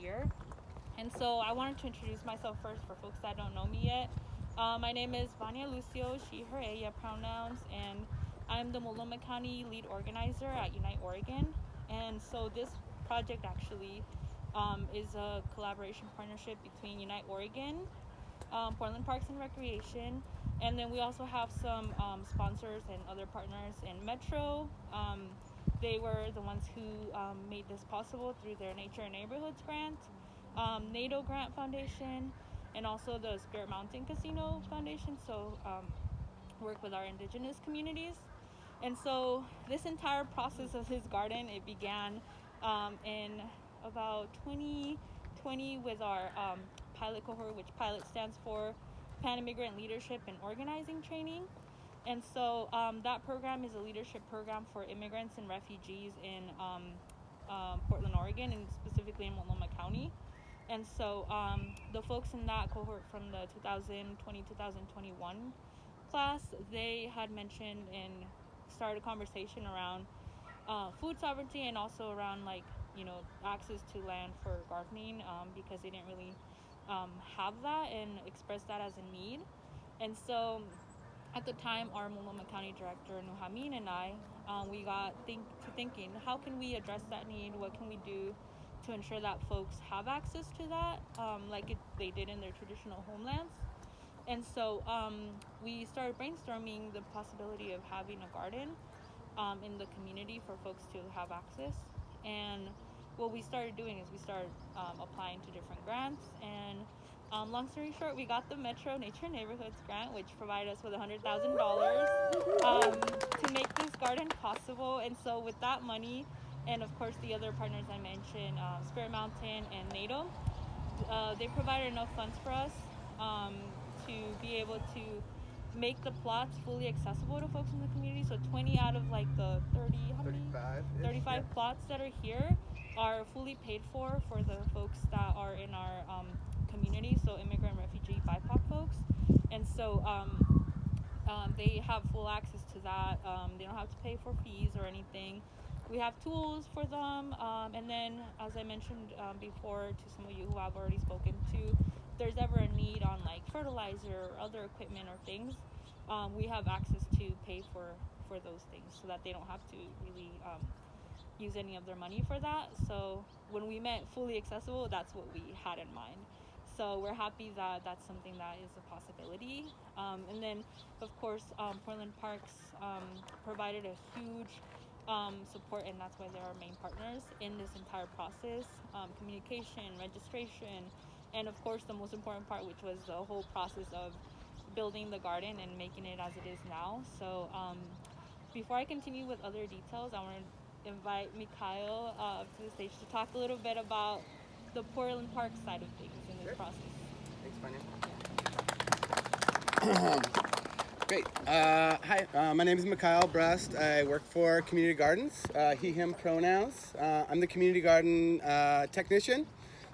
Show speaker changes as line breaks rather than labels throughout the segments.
year. And so I wanted to introduce myself first for folks that don't know me yet. My name is Vania Lucio, she, her, ella pronouns, and I'm the Multnomah County lead organizer at Unite Oregon. And so this project actually is a collaboration partnership between Unite Oregon, Portland Parks and Recreation, and then we also have some sponsors and other partners in Metro. They were the ones who made this possible through their Nature and Neighborhoods grant, NATO Grant Foundation, and also the Spirit Mountain Casino Foundation. So work with our indigenous communities. And so this entire process of this garden, it began in about 2020 with our pilot cohort, which pilot stands for Pan Immigrant Leadership and Organizing Training. And so that program is a leadership program for immigrants and refugees in Portland, Oregon, and specifically in Multnomah County. And so the folks in that cohort from the 2020-2021 class, they had mentioned and started a conversation around food sovereignty and also around access to land for gardening because they didn't really have that and express that as a need. And so at the time, our Multnomah County Director, Nuhamin, and I, we got thinking, how can we address that need? What can we do to ensure that folks have access to that they did in their traditional homelands? And so we started brainstorming the possibility of having a garden in the community for folks to have access. And what we started doing is we started applying to different grants. And long story short, we got the Metro Nature and Neighborhoods grant, which provided us with $100,000 to make this garden possible. And so with that money, and of course the other partners I mentioned, Spirit Mountain and NATO, they provided enough funds for us to be able to make the plots fully accessible to folks in the community. So 20 out of the 30, how many? 35 yeah. Plots that are here are fully paid for the folks that are in our community, so immigrant, refugee, BIPOC folks. And so they have full access to that. They don't have to pay for fees or anything. We have tools for them, and then as I mentioned before to some of you who I've already spoken to, if there's ever a need on fertilizer or other equipment or things, we have access to pay for those things so that they don't have to really use any of their money for that. So when we meant fully accessible, that's what we had in mind. So we're happy that that's something that is a possibility. And then, of course, Portland Parks provided a huge support, and that's why they're our main partners in this entire process. Communication, registration, and of course the most important part, which was the whole process of building the garden and making it as it is now. So before I continue with other details, I want to invite Mikhail to the stage to talk a little bit about the Portland Park side of things in this process.
Thanks, Vanya. Great. Hi, my name is Mikhail Brust. I work for Community Gardens, he, him pronouns. I'm the community garden technician.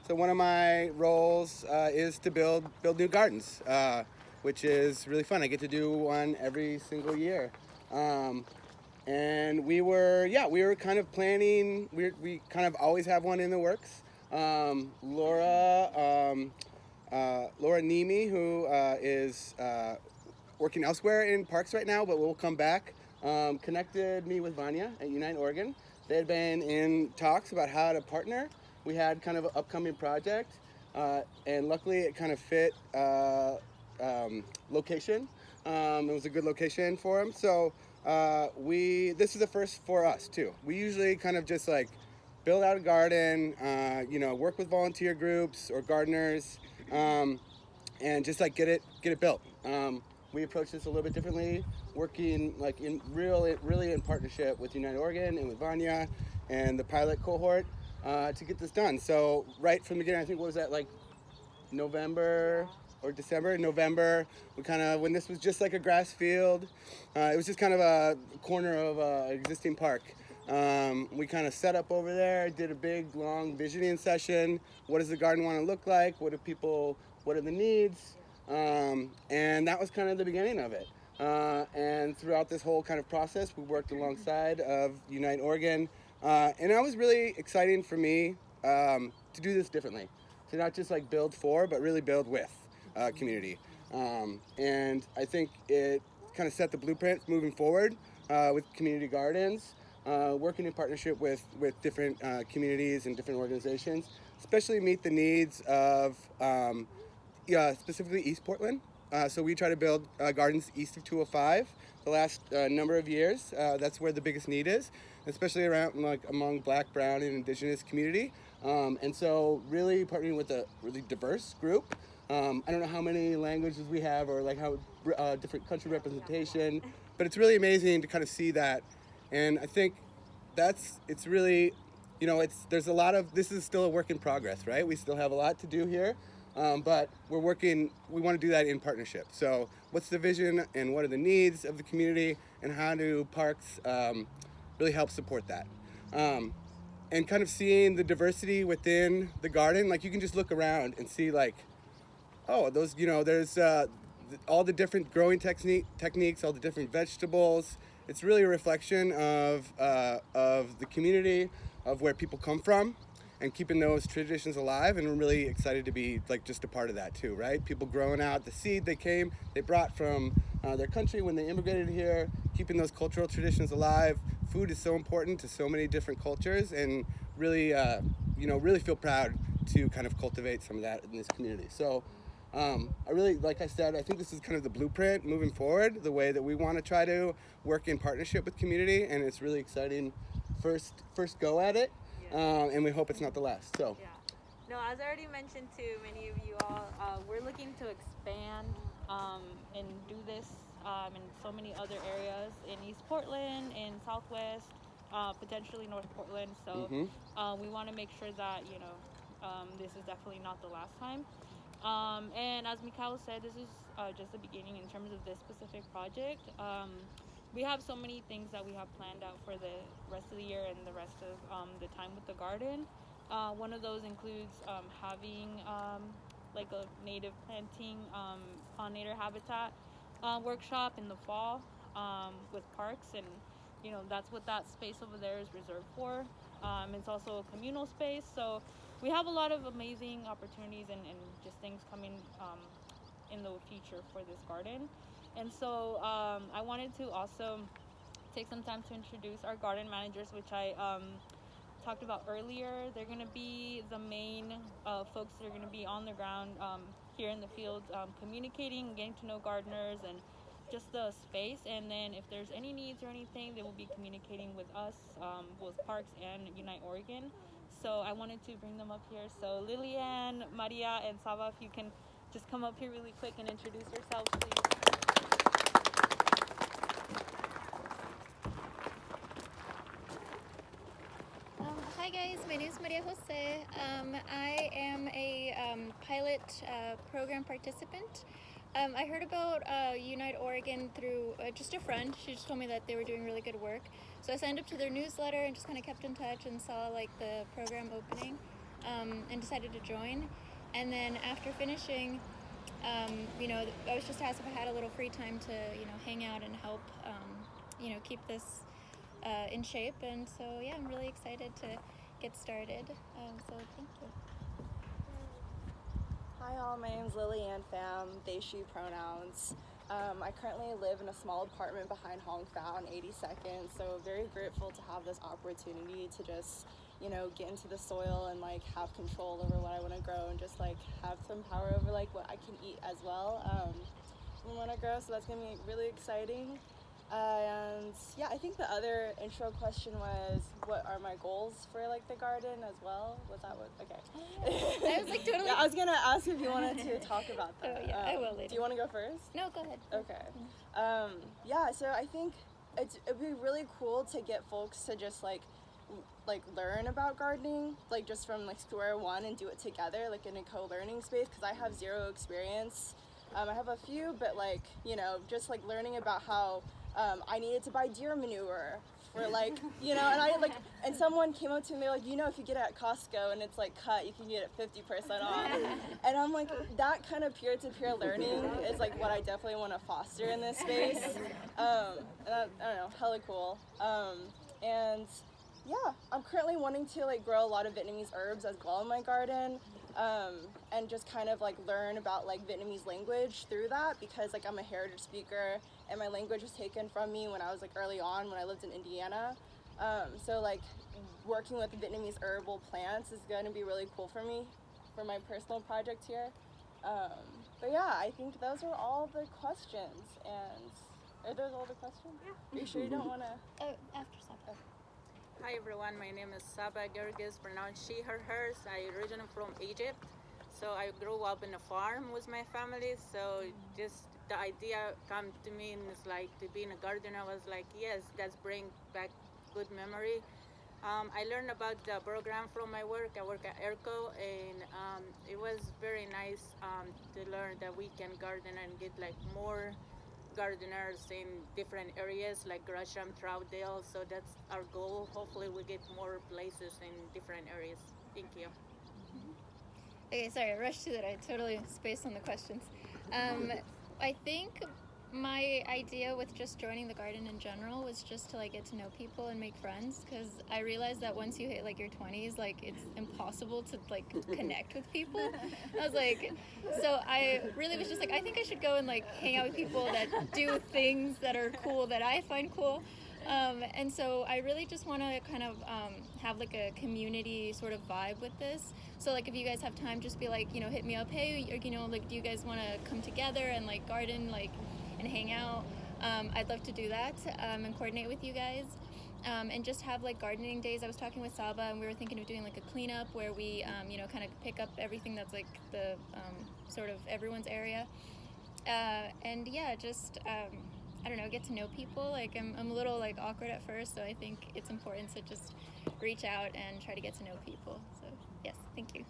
So one of my roles is to build new gardens, which is really fun. I get to do one every single year. And we were kind of planning, we kind of always have one in the works. Laura Nemi, who is working elsewhere in parks right now, but will come back, connected me with Vanya at Unite Oregon. They had been in talks about how to partner. We had kind of an upcoming project, and luckily it kind of fit location. It was a good location for them. So this is the first for us too. We usually kind of just build out a garden, work with volunteer groups or gardeners, and just get it built. We approach this a little bit differently, working really in partnership with United Oregon and with Vanya and the pilot cohort to get this done. So right from the beginning, I think, what was that, November or December? November, we when this was just a grass field, it was just kind of a corner of an existing park. We kind of set up over there, did a big, long visioning session. What does the garden want to look like? What are the needs? And that was kind of the beginning of it. And throughout this whole kind of process, we worked alongside of Unite Oregon. And that was really exciting for me. to do this differently, to not just like build for, but really build with community. And I think it kind of set the blueprint moving forward with community gardens, working in partnership with different communities and different organizations, especially meet the needs of specifically East Portland. So we try to build gardens east of 205 the last number of years. That's where the biggest need is, especially around like among Black, Brown, and Indigenous community. And so really partnering with a really diverse group. I don't know how many languages we have or like how different country representation, but it's really amazing to kind of see that. And I think it's really, there's a lot of, this is still a work in progress, right? We still have a lot to do here. But we want to do that in partnership. So what's the vision and what are the needs of the community, and how do parks really help support that? And kind of seeing the diversity within the garden, like you can just look around and see like, oh, those, there's all the different growing techniques, all the different vegetables. It's really a reflection of the community, of where people come from, and keeping those traditions alive. And we're really excited to be like just a part of that too, right? People growing out the seed they brought from their country when they immigrated here, keeping those cultural traditions alive. Food is so important to so many different cultures, and really, really feel proud to kind of cultivate some of that in this community. So I really, like I said, I think this is kind of the blueprint moving forward, the way that we want to try to work in partnership with community, and it's really exciting first go at it. And we hope it's not the last. So.
Yeah. No, as I already mentioned to many of you all, we're looking to expand and do this in so many other areas in East Portland, in Southwest, potentially North Portland. So we want to make sure that this is definitely not the last time. And as Mikhail said, this is just the beginning in terms of this specific project. We have so many things that we have planned out for the rest of the year and the rest of the time with the garden. One of those includes having like a native planting pollinator habitat workshop in the fall with parks, and that's what that space over there is reserved for. It's also a communal space, so we have a lot of amazing opportunities and just things coming in the future for this garden. And so I wanted to also take some time to introduce our garden managers, which I talked about earlier. They're going to be the main folks that are going to be on the ground here in the field, communicating, getting to know gardeners and just the space. And then if there's any needs or anything, they will be communicating with us, both Parks and Unite Oregon. So I wanted to bring them up here. So Lilian, Maria, and Sava, if you can just come up here really quick and introduce yourselves, please.
Hi guys, my name is Maria Jose. I am a pilot program participant. I heard about Unite Oregon through just a friend. She just told me that they were doing really good work. So I signed up to their newsletter and just kind of kept in touch and saw like the program opening and decided to join. And then after finishing, I was just asked if I had a little free time to, hang out and help, keep this in shape. And so, yeah, I'm really excited to get started. So thank you.
Hi all, my name is Lilian Pham, they, she pronouns. I currently live in a small apartment behind Hong Fa on 82nd, so very grateful to have this opportunity to just, get into the soil and like have control over what I want to grow and just like have some power over like what I can eat as well when I grow, so that's going to be really exciting. And yeah, I think the other intro question was, what are my goals for like the garden as well? Was that what? Okay.
I was like totally.
Yeah, I was gonna ask if you wanted to talk about that.
Oh, yeah, I will later.
Do you want to go first?
No, go ahead.
Okay. Yeah, so I think it'd be really cool to get folks to just like learn about gardening, like just from like square one and do it together, like in a co-learning space, because I have zero experience. I have a few, but like, just like learning about how I needed to buy deer manure for like, and I like, and someone came up to me like, if you get it at Costco and it's like cut, you can get it 50% off. And I'm like, that kind of peer-to-peer learning is like what I definitely want to foster in this space. And I don't know, hella cool. And yeah, I'm currently wanting to like grow a lot of Vietnamese herbs as well in my garden, and just kind of like learn about like Vietnamese language through that, because like I'm a heritage speaker and my language was taken from me when I was like early on when I lived in Indiana. So like working with Vietnamese herbal plants is going to be really cool for me for my personal project here. But yeah, I think those are all the questions. And are those all the questions? Yeah. Are you sure you don't want to?
Oh, after supper.
Hi everyone, my name is Saba Gerges, pronounced she, her, hers. I originally from Egypt, so I grew up in a farm with my family. So just the idea come to me and it's like to be in a garden. I was like, yes, that's bring back good memory. I learned about the program from my work. I work at ERCO, and it was very nice to learn that we can garden and get like more gardeners in different areas like Gresham, Troutdale. So that's our goal. Hopefully we get more places in different areas. Thank you.
Okay, sorry, I rushed through that. I totally spaced on the questions. I think my idea with just joining the garden in general was just to like get to know people and make friends, because I realized that once you hit like your 20s, like it's impossible to like connect with people. I was like, so I really was just like, I think I should go and like hang out with people that do things that are cool that I find cool. And so I really just want to kind of have like a community sort of vibe with this. So like if you guys have time, just be like, you know, hit me up. Hey, you know, like do you guys want to come together and like garden like and hang out? I'd love to do that and coordinate with you guys. And just have like gardening days. I was talking with Saba and we were thinking of doing like a cleanup where we, you know, kind of pick up everything that's like the sort of everyone's area. And yeah, just I don't know, get to know people. Like I'm a little like awkward at first, so I think it's important to just reach out and try to get to know people. So yes, thank you.